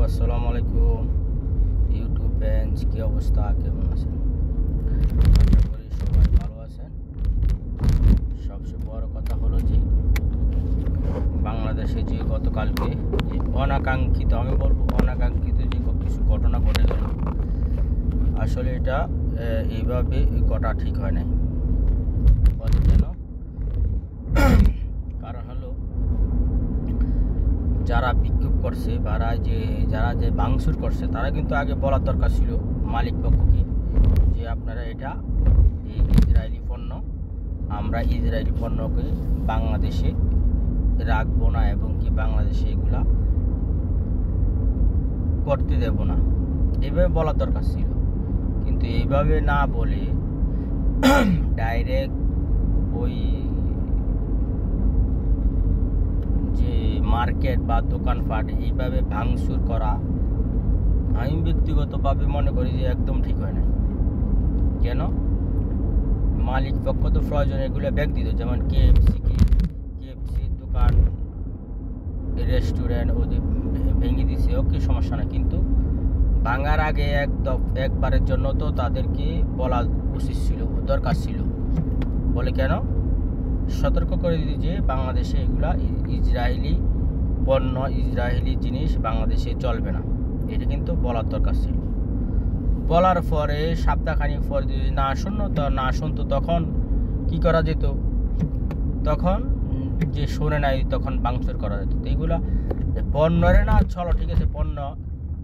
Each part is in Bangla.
আসসালামু আলাইকুম ইউটিউব বেঞ্চ, কী অবস্থা, কেমন আছেন? আশা করি সবাই ভালো আছেন। সবচেয়ে বড় কথা হলো যে বাংলাদেশে যে গতকালকে যে অনাকাঙ্ক্ষিত, আমি বলবো অনাকাঙ্ক্ষিত যে কিছু ঘটনা ঘটে গেল, আসলে এটা এইভাবে ঘটা ঠিক হয় নাই। কেন? কারণ হলো যারা বিক্ষোভ করছে বা যারা ভাঙচুর করছে তারা কিন্তু আগে বলার দরকার ছিল মালিক পক্ষকে যে আপনারা এটা এই ইসরায়েলি পণ্য, আমরা ইসরায়েলি পণ্যকে বাংলাদেশে রাখবো না এবং কি বাংলাদেশে এগুলা করতে দেব না, এইভাবে বলার দরকার ছিল। কিন্তু এইভাবে না বলে ডাইরেক্ট ওই যে মার্কেট বা দোকানপাট এইভাবে ভাঙচুর করা, আমি ব্যক্তিগতভাবে মনে করি যে একদম ঠিক হয় না। কেন? মালিক পক্ষ তো প্রয়োজন এগুলো ব্যাগ দিত, যেমন কেএফসি দোকান, রেস্টুরেন্ট ওদের ভেঙে দিছে, ওকে সমস্যা না, কিন্তু ভাঙার আগে একবারের জন্য তো তাদেরকে বলা উচিত ছিল, দরকার ছিল। বলে কেন? সতর্ক করে দিতে যে বাংলাদেশে এগুলা ইসরায়েলি পণ্য, ইসরায়েলি জিনিস বাংলাদেশে চলবে না, এটা কিন্তু বলার দরকার ছিল। বলার পরে সপ্তাহখানিক পরে যদি না শুনতো তখন কি করা যেত? তখন যে শোনে নাই তখন ভাঙচুর করা যেত। তো এইগুলা পণ্যরে না, চলো ঠিক আছে, পণ্য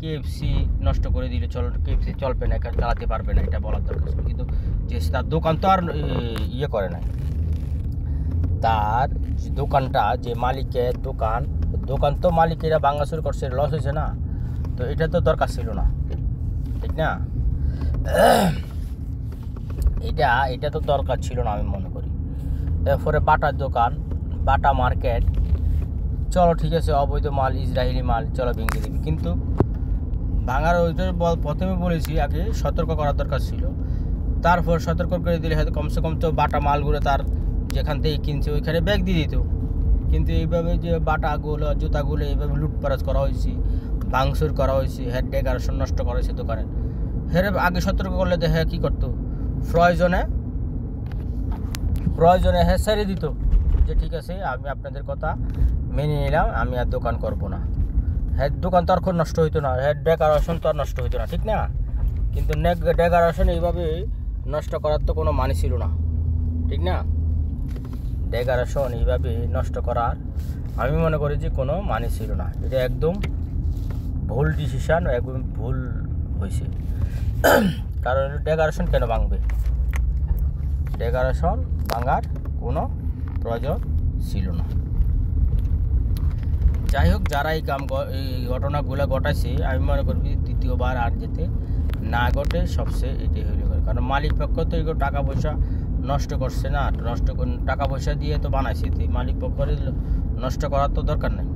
কেএফসি নষ্ট করে দিলে চলো, কেএফসি চলবে না, চালাতে পারবে না, এটা বলার দরকার ছিল। কিন্তু যে তার দোকান তো আর ইয়ে করে নাই, তার দোকানটা যে মালিকের দোকান তো মালিকেরা ভাঙাচুর করছে, লস হয়েছে না, তো এটা তো দরকার ছিল না, ঠিক না? এটা তো দরকার ছিল না আমি মনে করি। এরপরে বাটার দোকান, বাটা মার্কেট, চলো ঠিক আছে, অবৈধ মাল, ইসরায়েলি মাল, চলো ভেঙে দিবি। কিন্তু ভাঙার ওইটা প্রথমে বলেছি আগে সতর্ক করার দরকার ছিল, তারপর সতর্ক করে দিলে হয়তো কমসে কম তো বাটা মালগুলো তার যেখান থেকে কিনছে ওইখানে ব্যাগ দিয়ে দিত। কিন্তু এইভাবে যে বাটাগুলো, জুতাগুলো এইভাবে লুটপাট করা হয়েছে, ভাঙচুর করা হয়েছে, হেড ডেকোরেশন নষ্ট করা হয়েছে দোকানে, আগে সতর্ক করলে হ্যাঁ কী করতো, প্রয়োজনে হ্যাঁ ছেড়ে দিত যে ঠিক আছে, আমি আপনাদের কথা মেনে নিলাম, আমি আর দোকান করব না। দোকান তো আর খুব নষ্ট হইতো না, ডেকোরেশন তো আর নষ্ট হইতো না, ঠিক না? কিন্তু ডেকোরেশন এইভাবে নষ্ট করার তো কোনো মানে ছিল না, ঠিক না? ডেকোরেশন এইভাবে নষ্ট করার আমি মনে করি যে কোনো মানে ছিল না, এটা একদম ভুল ডিসিশান, একদম ভুল হয়েছে। কারণ ডেকোরেশন কেন ভাঙবে? ডেকোরেশন ভাঙার কোনো প্রয়োজন ছিল না। যাই হোক, যারা এই ঘটনাগুলো ঘটাইছে, আমি মনে করি দ্বিতীয়বার আর যেতে না ঘটে, সবচেয়ে এটাই হইল। কারণ মালিক পক্ষ তো এগুলো টাকা পয়সা নষ্ট করছে না, টাকা পয়সা দিয়ে তো বানাইছে, তো মালিক পক্ষের নষ্ট করার তো দরকার নেই।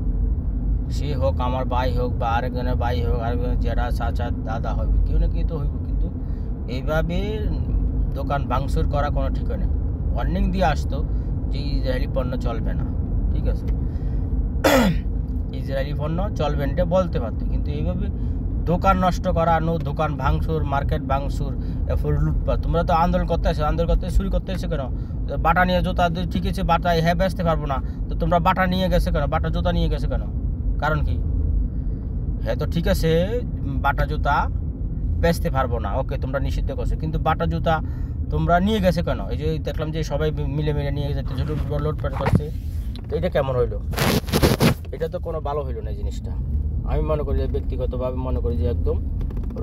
সে হোক আমার ভাই হোক বা আরেকজনের ভাই হোক, আরেকজনের জেঠা, চাচা, দাদা হবে, কেউ না কেউ তো হইব। কিন্তু এইভাবে দোকান ভাঙচুর করা কোনো ঠিক নেই। ওয়ার্নিং দিয়ে আসতো যে ইসরায়েলি পণ্য চলবে না, ঠিক আছে, ইসরায়েলি পণ্য চলবে না, এটা বলতে পারতো। কিন্তু এইভাবে দোকান নষ্ট করা, দোকান ভাঙচুর, মার্কেট ভাঙচুর, এরপর লুটপাট। তোমরা তো আন্দোলন করতে চুরি করতে এসে কেন? বাটা নিয়ে জুতা, ঠিক আছে বাটা বেচতে পারবো না, তো তোমরা বাটা নিয়ে গেছে কেন? বাটা জুতা নিয়ে গেছে কেন? কারণ কি? হ্যাঁ তো ঠিক আছে, বাটা জুতা বেচতে পারবো না, ওকে, তোমরা নিষিদ্ধ করছো, কিন্তু বাটা জুতা তোমরা নিয়ে গেছে কেন? এই যে দেখলাম যে সবাই মিলে নিয়ে যেতে লুটপাট করছে, তো এটা কেমন হইলো? এটা তো কোনো ভালো হইলো না এই জিনিসটা। আমি মনে করি যে ব্যক্তিগতভাবে মনে করি যে একদম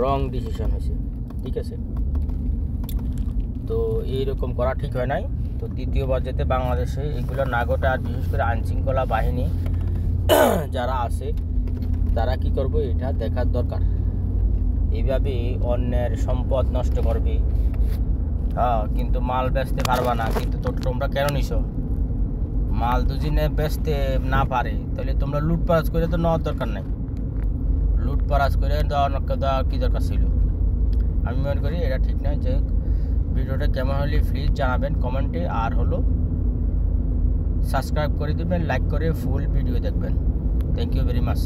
রং ডিসিশন হয়েছে, ঠিক আছে? তো এইরকম করা ঠিক হয় নাই। তো দ্বিতীয়বার যাতে বাংলাদেশে এগুলো না ঘটে, আর বিশেষ করে আইনশৃঙ্খলা বাহিনী যারা আছে তারা কি করবে এটা দেখার দরকার। এইভাবে অন্যের সম্পদ নষ্ট করবে, হ্যাঁ, কিন্তু মাল বেচতে পারবা না, কিন্তু তোমরা কেন নিছো? মাল দুদিনে বেচতে না পারে তাহলে তোমরা লুটপাট করে তো নেওয়ার দরকার নেই, লুটপাট করে দেওয়ার কী দরকার ছিল? আমি মনে করি এটা ঠিক নয়। যে ভিডিওটা কেমন হলে প্লিজ জানাবেন কমেন্টে, আর হলো সাবস্ক্রাইব করে দেবেন, লাইক করে ফুল ভিডিও দেখবেন। Thank you very much.